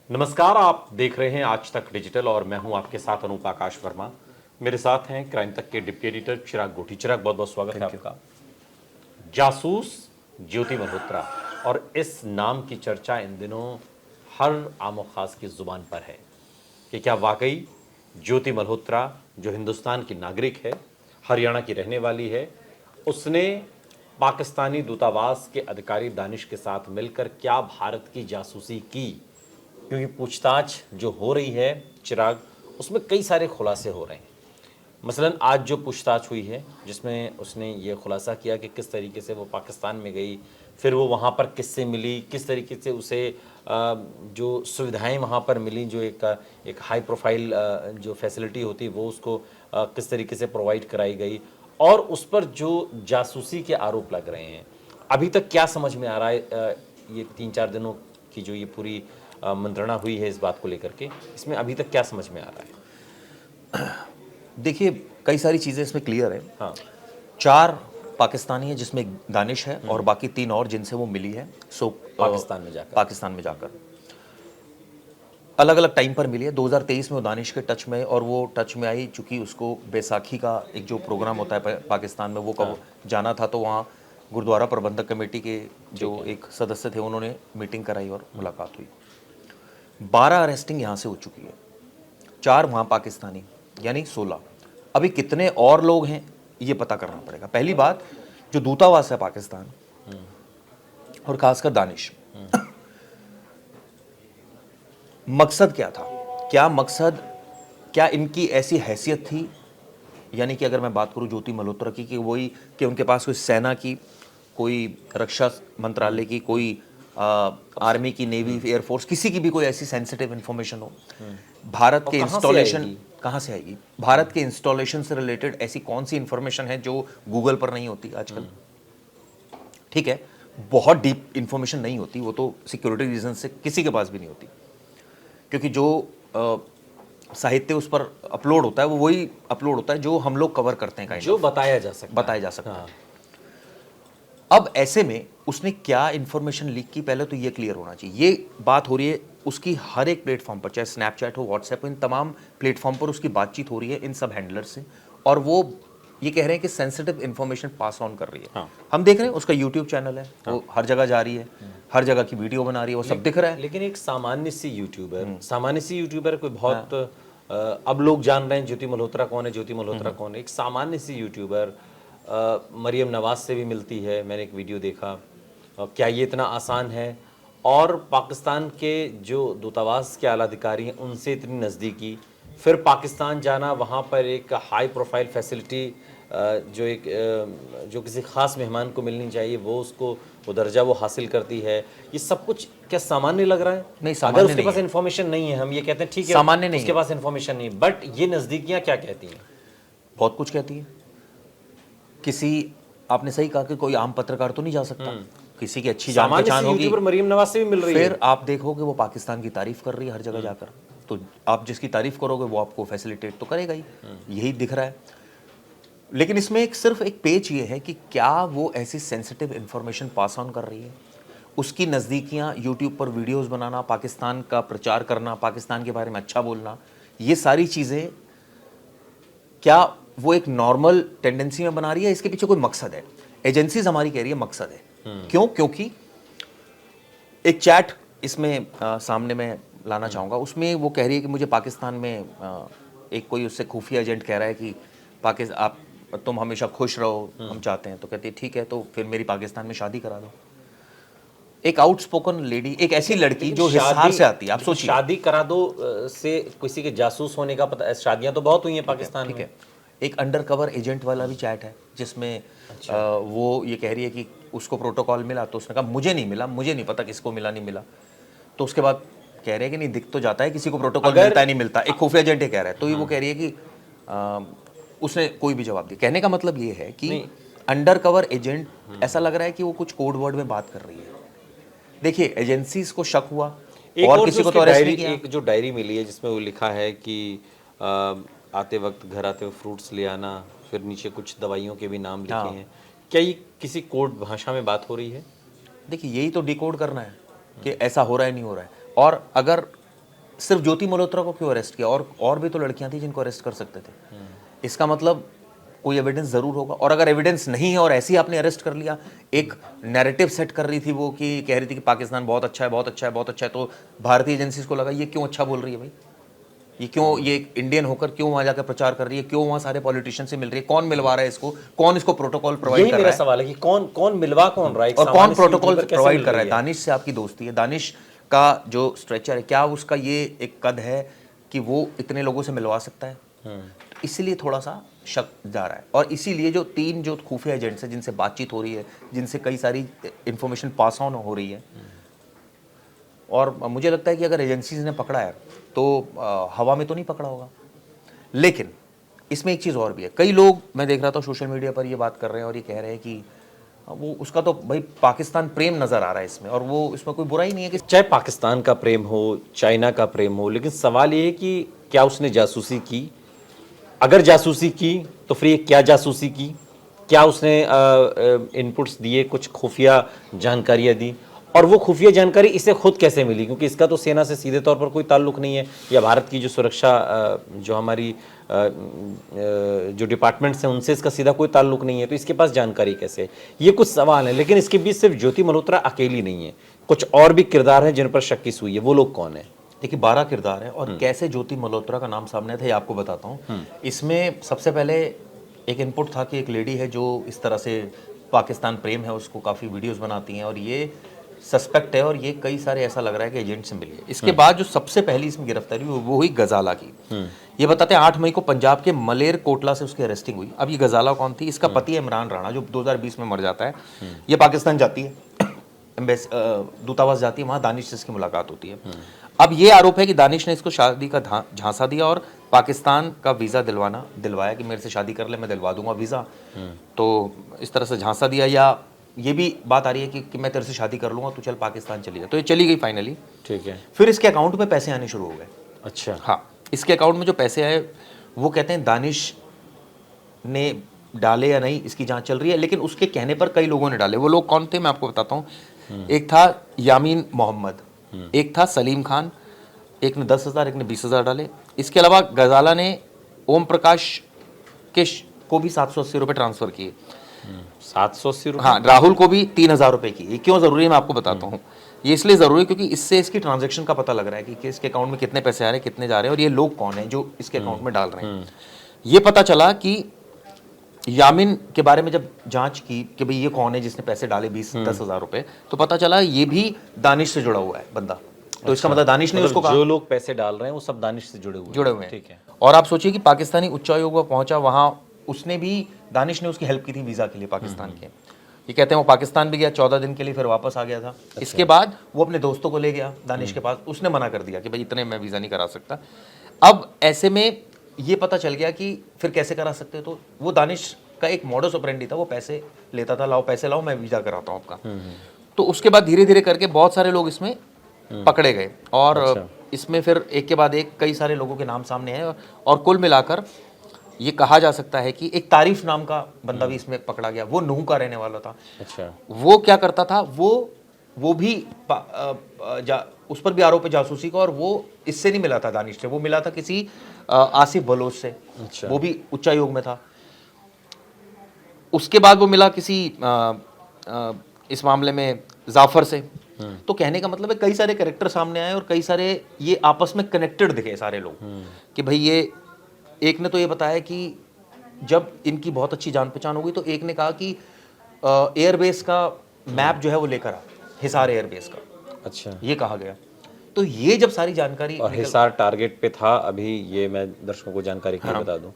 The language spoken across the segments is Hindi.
नमस्कार, आप देख रहे हैं आज तक डिजिटल और मैं हूं आपके साथ अनूप आकाश वर्मा। मेरे साथ हैं क्राइम तक के डिप्टी एडिटर चिराग गोठी। चिराग, बहुत बहुत स्वागत है आपका। जासूस ज्योति मल्होत्रा, और इस नाम की चर्चा इन दिनों हर आम और खास की जुबान पर है कि क्या वाकई ज्योति मल्होत्रा, जो हिंदुस्तान की नागरिक है, हरियाणा की रहने वाली है, उसने पाकिस्तानी दूतावास के अधिकारी दानिश के साथ मिलकर क्या भारत की जासूसी की। क्योंकि पूछताछ जो हो रही है चिराग, उसमें कई सारे खुलासे हो रहे हैं। मसलन आज जो पूछताछ हुई है जिसमें उसने ये खुलासा किया कि किस तरीके से वो पाकिस्तान में गई, फिर वो वहाँ पर किससे मिली, किस तरीके से उसे जो सुविधाएं वहाँ पर मिली, जो एक हाई प्रोफाइल जो फैसिलिटी होती है वो उसको किस तरीके से प्रोवाइड कराई गई, और उस पर जो जासूसी के आरोप लग रहे हैं। अभी तक क्या समझ में आ रहा है ये 3-4 दिनों की जो ये पूरी मंत्रणा हुई है इस बात को लेकर के, इसमें अभी तक क्या समझ में आ रहा है? देखिए, कई सारी चीज़ें इसमें क्लियर है। हाँ। 4 पाकिस्तानी है जिसमें एक दानिश है और बाकी 3 और जिनसे वो मिली है। पाकिस्तान में जाकर अलग अलग टाइम पर मिली है। 2023 में वो दानिश के टच में, और वो टच में आई चूँकि उसको बैसाखी का एक जो प्रोग्राम होता है पाकिस्तान में, वो कब जाना था, तो वहाँ गुरुद्वारा प्रबंधक कमेटी के जो एक सदस्य थे उन्होंने मीटिंग कराई और मुलाकात हुई। 12 अरेस्टिंग यहाँ से हो चुकी है, 4 वहाँ पाकिस्तानी, यानी 16। अभी कितने और लोग हैं ये पता करना पड़ेगा। पहली बात, जो दूतावास है पाकिस्तान और खासकर दानिश, मकसद क्या था? क्या इनकी ऐसी हैसियत थी, यानी कि अगर मैं बात करूं ज्योति मल्होत्रा की, कि वही कि उनके पास कोई सेना की, कोई रक्षा मंत्रालय की, कोई आर्मी की, नेवी, एयरफोर्स, किसी की भी कोई ऐसी सेंसिटिव इंफॉर्मेशन हो, भारत के इंस्टॉलेशन कहाँ से आएगी? भारत के इंस्टॉलेशन से रिलेटेड ऐसी कौन सी इंफॉर्मेशन है जो गूगल पर नहीं होती आजकल? ठीक है, बहुत डीप इंफॉर्मेशन नहीं होती, वो तो सिक्योरिटी रीजन से किसी के पास भी नहीं होती, क्योंकि जो साहित्य उस पर अपलोड होता है वो वही अपलोड होता है जो हम लोग कवर करते हैं, जो बताया जा सकता है। हाँ। अब ऐसे में उसने क्या इंफॉर्मेशन लीक की, पहले तो ये क्लियर होना चाहिए। ये बात हो रही है उसकी हर एक प्लेटफॉर्म पर, चाहे स्नैपचैट हो, व्हाट्सएप हो, इन तमाम प्लेटफॉर्म पर उसकी बातचीत हो रही है इन सब हैंडलर से, और वो ये कह रहे हैं कि सेंसिटिव इंफॉर्मेशन पास ऑन कर रही है। हाँ। हम देख रहे हैं उसका यूट्यूब चैनल है, वो हर जगह जा रही है, हर जगह की वीडियो बना रही है, वो सब दिख रहा है। लेकिन एक सामान्य सी यूट्यूबर कोई बहुत अब लोग जान रहे हैं ज्योति मल्होत्रा कौन है, ज्योति मल्होत्रा कौन है। एक सामान्य सी यूट्यूबर मरियम नवाज से भी मिलती है, मैंने एक वीडियो देखा। क्या ये इतना आसान है? और पाकिस्तान के जो दूतावास के आला अधिकारी हैं उनसे इतनी नज़दीकी, फिर पाकिस्तान जाना, वहाँ पर एक हाई प्रोफाइल फैसिलिटी जो किसी ख़ास मेहमान को मिलनी चाहिए, वो उसको वो दर्जा वो हासिल करती है। ये सब कुछ क्या सामान्य लग रहा है? नहीं, अगर उसके पास इन्फॉर्मेशन नहीं है, हम ये कहते हैं ठीक है सामान्य नहीं, उसके पास इन्फॉर्मेशन नहीं, बट ये नज़दीकियाँ क्या कहती हैं? बहुत कुछ कहती है। आपने सही कहा कि कोई आम पत्रकार तो नहीं जा सकता, किसी की अच्छी जान पहचान होगी, मरियम नवाज से भी मिल रही है, फिर आप देखोगे वो पाकिस्तान की तारीफ कर रही है हर जगह जाकर, तो आप जिसकी तारीफ करोगे वो आपको फैसिलिटेट तो करेगा ही, यही दिख रहा है। लेकिन इसमें सिर्फ एक पेच ये है कि क्या वो ऐसी सेंसिटिव इंफॉर्मेशन पास ऑन कर रही है, उसकी नज़दीकियाँ, यूट्यूब पर वीडियोस बनाना, पाकिस्तान का प्रचार करना, पाकिस्तान के बारे में अच्छा बोलना, ये सारी चीज़ें क्या वो एक नॉर्मल टेंडेंसी में बना रही है? इसके पीछे कोई मकसद है? एजेंसीज हमारी कह रही है मकसद है। क्यों? क्योंकि एक चैट इसमें सामने मैं लाना चाहूँगा, उसमें वो कह रही है कि मुझे पाकिस्तान में एक कोई उससे खुफिया एजेंट कह रहा है कि तुम हमेशा खुश रहो, हम चाहते हैं। तो कहती है ठीक है, तो फिर मेरी पाकिस्तान में शादी करा दो। एक आउटस्पोकन लेडी, एक ऐसी लड़की जो हिसार से आती है, आप सोचिए, शादी करा दो से किसी के जासूस होने का पता? शादियां तो बहुत हुई हैं पाकिस्तान में। एक अंडरकवर एजेंट वाला भी चैट है जिसमें वो ये कह रही है कि उसको प्रोटोकॉल मिला, तो उसने कहा मुझे नहीं मिला, मुझे नहीं पता किसको मिला नहीं मिला। तो उसके बाद कह रहे हैं कि नहीं, दिख तो जाता है किसी को प्रोटोकॉल मिलता है नहीं मिलता, एक खुफिया एजेंट ही कह रहा है। तो ये वो कह रही है कि उसने कोई भी जवाब दिया। कहने का मतलब ये है कि अंडरकवर एजेंट ऐसा लग रहा है कि वो कुछ कोड वर्ड में बात कर रही है। देखिए, एजेंसीज को शक हुआ और किसी को तो अरेस्ट नहीं किया। एक जो डायरी मिली है जिसमें वो लिखा है कि आते वक्त घर आते वक्त फ्रूट्स ले आना, फिर नीचे कुछ दवाइयों के भी नाम लिखे हैं। क्या ये किसी कोड भाषा में बात हो रही है? देखिए, यही तो डिकोड करना है कि ऐसा हो रहा है नहीं हो रहा है। और अगर सिर्फ ज्योति मल्होत्रा को क्यों अरेस्ट किया, और भी तो लड़कियां थी जिनको अरेस्ट कर सकते थे। इसका मतलब कोई एविडेंस जरूर होगा, और अगर एविडेंस नहीं है और ऐसे ही आपने अरेस्ट कर लिया, एक नैरेटिव सेट कर रही थी वो कि कह रही थी कि पाकिस्तान बहुत अच्छा है, बहुत अच्छा है, बहुत अच्छा है, तो भारतीय एजेंसीज को लगा ये क्यों अच्छा बोल रही है भाई, ये क्यों, ये इंडियन होकर क्यों वहां जाकर प्रचार कर रही है, क्यों वहां सारे पॉलिटिशियन से मिल रही है, कौन मिलवा रहा है इसको, कौन इसको प्रोटोकॉल प्रोवाइड यही कर मेरा रहा है, सवाल है कि कौन कौन मिलवा कौन रहा है, एक और कौन सामान्य सी प्रोटोकॉल यूट्यूबर कैसे प्रोवाइड मिल कर रहा रही है। दानिश से आपकी दोस्ती है, दानिश का जो स्ट्रेचर है, क्या उसका ये एक कद है कि वो इतने लोगों से मिलवा सकता है, इसीलिए थोड़ा सा शक जा रहा है। और इसीलिए जो 3 जो खुफिया एजेंट्स हैं जिनसे बातचीत हो रही है, जिनसे कई सारी इंफॉर्मेशन पास ऑन हो रही है, और मुझे लगता है कि अगर एजेंसीज ने पकड़ा है तो हवा में तो नहीं पकड़ा होगा। लेकिन इसमें एक चीज़ और भी है, कई लोग मैं देख रहा था सोशल मीडिया पर ये बात कर रहे हैं और ये कह रहे हैं कि वो उसका तो भाई पाकिस्तान प्रेम नज़र आ रहा है इसमें, और वो इसमें कोई बुराई नहीं है कि चाहे पाकिस्तान का प्रेम हो, चाइना का प्रेम हो, लेकिन सवाल ये है कि क्या उसने जासूसी की, अगर जासूसी की तो फिर ये क्या जासूसी की, क्या उसने इनपुट्स दिए, कुछ खुफिया जानकारियां दी, और वो खुफिया जानकारी इसे खुद कैसे मिली, क्योंकि इसका तो सेना से सीधे तौर पर कोई ताल्लुक नहीं है, या भारत की जो सुरक्षा जो हमारी जो डिपार्टमेंट्स हैं उनसे इसका सीधा कोई ताल्लुक नहीं है, तो इसके पास जानकारी कैसे है? ये कुछ सवाल हैं। लेकिन इसके बीच सिर्फ ज्योति मल्होत्रा अकेली नहीं है, कुछ और भी किरदार हैं जिन पर शक की सुई है। वो लोग कौन है? देखिए 12 किरदार है, और कैसे ज्योति मल्होत्रा का नाम सामने था ये आपको बताता हूँ। इसमें सबसे पहले एक इनपुट था कि एक लेडी है जो इस तरह से पाकिस्तान प्रेम है उसको काफ़ी वीडियोस बनाती हैं, और ये सस्पेक्ट है, और ये कई सारे ऐसा लग रहा है कि एजेंट से मिली है। इसके बाद जो सबसे पहली इसमें गिरफ्तारी हुई वो हुई गजाला की। ये बताते हैं 8 मई को पंजाब के मलेर कोटला से उसकी अरेस्टिंग हुई। अब ये गजाला कौन थी? इसका पति है इमरान राणा, जो 2020 में मर जाता है। ये पाकिस्तान जाती है, दूतावास जाती है, वहाँ दानिश से इसकी मुलाकात होती है। अब ये आरोप है कि दानिश ने इसको शादी का झांसा दिया और पाकिस्तान का वीज़ा दिलवाया कि मेरे से शादी कर ले, मैं दिलवा दूंगा वीज़ा। तो इस तरह से झांसा दिया, या ये भी बात आ रही है कि मैं तेरे से शादी कर लूंगा, तू चल पाकिस्तान चली जा। तो ये चली गई फाइनली। ठीक है। फिर इसके अकाउंट में पैसे आने शुरू हो गए। अच्छा। हाँ, इसके अकाउंट में जो पैसे आए वो कहते हैं दानिश ने डाले या नहीं इसकी जांच चल रही है, लेकिन उसके कहने पर कई लोगों ने डाले। वो लोग कौन थे मैं आपको बताता हूँ। एक था यामीन मोहम्मद, एक था सलीम खान, एक ने 10,000, एक ने 20,000 डाले। इसके अलावा गजाला ने ओम प्रकाश को भी 780 रुपये ट्रांसफर किए। 780 रुपये? हाँ, राहुल को भी 3,000 रुपये की। ये क्यों जरूरी है मैं आपको बताता हूँ। ये इसलिए जरूरी है क्योंकि इससे इसकी ट्रांजैक्शन का पता लग रहा है कि इसके अकाउंट में कितने पैसे आ रहे हैं, कितने जा रहे हैं, और ये लोग कौन हैं जो इसके अकाउंट में डाल रहे हैं। ये पता चला कि यामिन के बारे में जब जांच की कि भाई ये कौन है जिसने पैसे डाले 10,000 रुपए, तो पता चला ये भी दानिश से जुड़ा हुआ है बंदा। तो इसका मतलब दानिश ने उसको कहा, जो लोग पैसे डाल रहे हैं वो सब दानिश से जुड़े हुए हैं। ठीक है। और आप सोचिए कि पाकिस्तानी उच्चायोग वो पहुंचा वहां, उसने भी, दानिश ने उसकी हेल्प की थी वीजा के लिए पाकिस्तान के। ये कहते हैं वो पाकिस्तान भी गया 14 दिन के लिए, फिर वापस आ गया था। इसके बाद वो अपने दोस्तों को ले गया दानिश के पास, उसने मना कर दिया कि भाई इतने मैं वीजा नहीं करा सकता। अब ऐसे में ये पता चल गया कि फिर कैसे करा सकते, तो वो दानिश का एक मॉडस ऑपरेंडी था, वो पैसे लेता था, लाओ पैसे लाओ मैं वीजा कराता हूँ आपका। तो उसके बाद धीरे धीरे करके बहुत सारे लोग इसमें पकड़े गए, और इसमें फिर एक के बाद एक कई सारे लोगों के नाम सामने आए, और कुल मिलाकर ये कहा जा सकता है कि एक तारीफ नाम का बंदा भी इसमें पकड़ा गया। वो नूह का रहने वाला था। अच्छा। वो क्या करता था, वो भी उस पर भी आरोप है जासूसी का, और वो इससे नहीं मिला था दानिश से, वो मिला था किसी आसिफ बलोच से। अच्छा। वो भी उच्चायोग में था। उसके बाद वो मिला किसी इस मामले में जाफर से। तो कहने का मतलब है कई सारे कैरेक्टर सामने आए, और कई सारे ये आपस में कनेक्टेड दिखे सारे लोग कि भाई ये, एक ने तो ये बताया कि जब इनकी बहुत अच्छी जान पहचान हो गई तो एक ने कहा कि एयरबेस का मैप जो है वो लेकर आ, हिसार एयरबेस का। अच्छा। ये कहा गया। तो ये जब सारी जानकारी, और हिसार टारगेट पे था अभी, ये मैं दर्शकों को जानकारी के लिए बता दूं,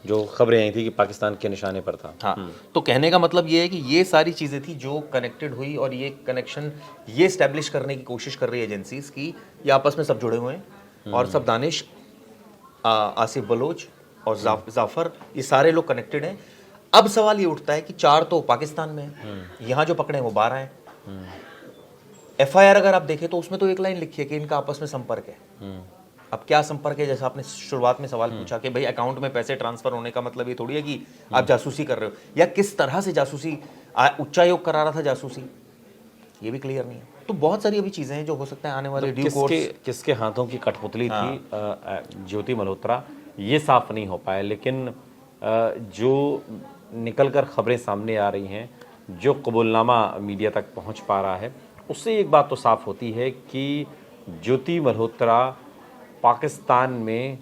जो खबरें आई थी कि पाकिस्तान के निशाने पर था। हाँ, तो कहने का मतलब ये है कि ये सारी चीजें थी जो कनेक्टेड हुई, और ये कनेक्शन ये स्टैब्लिश करने की कोशिश कर रही है एजेंसीज की ये आपस में सब जुड़े हुए हैं, और सब दानिश, आसिफ बलोच और जाफर, ये सारे लोग कनेक्टेड हैं। अब सवाल ये उठता है कि 4 तो पाकिस्तान में हैं, यहाँ जो पकड़े हैं वो 12 हैं। FIR अगर आप देखें तो उसमें तो एक लाइन लिखी है कि इनका आपस में संपर्क है। अब क्या संपर्क है, जैसा आपने शुरुआत में सवाल पूछा कि भाई अकाउंट में पैसे ट्रांसफर होने का मतलब ये थोड़ी है कि आप जासूसी कर रहे हो, या किस तरह से जासूसी, उच्चायोग करा रहा था जासूसी, ये भी क्लियर नहीं है। तो बहुत सारी अभी चीज़ें हैं जो हो सकता है आने वाले ड्यू कोर्स। किसके हाथों की कठपुतली थी ज्योति मल्होत्रा, ये साफ नहीं हो पाया, लेकिन जो निकलकर खबरें सामने आ रही हैं, जो कबूलनामा मीडिया तक पहुंच पा रहा है, उससे एक बात तो साफ होती है कि ज्योति मल्होत्रा पाकिस्तान में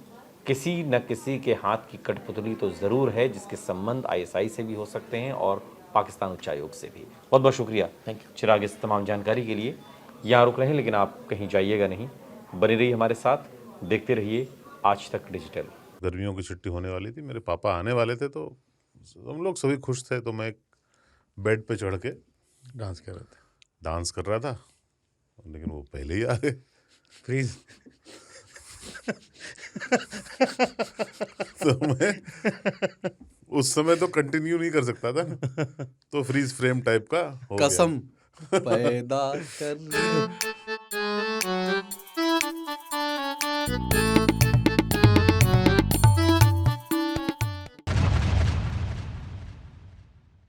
किसी न किसी के हाथ की कठपुतली तो ज़रूर है, जिसके संबंध आईएसआई से भी हो सकते हैं और पाकिस्तान उच्चायोग से भी। बहुत बहुत शुक्रिया थैंक यू चिराग इस तमाम जानकारी के लिए। यहाँ रुक रहे हैं, लेकिन आप कहीं जाइएगा नहीं, बने रहिए हमारे साथ, देखते रहिए आज तक डिजिटल। गर्मियों की छुट्टी होने वाली थी, मेरे पापा आने वाले थे, तो हम लोग सभी खुश थे। तो मैं एक बेड पे चढ़ के डांस कर रहे थे, डांस कर रहा था, लेकिन वो पहले ही आ गए। फ्रीज। तो मैं उस समय तो कंटिन्यू नहीं कर सकता था ना, तो फ्रीज फ्रेम टाइप का हो गया। कसम पैदा कर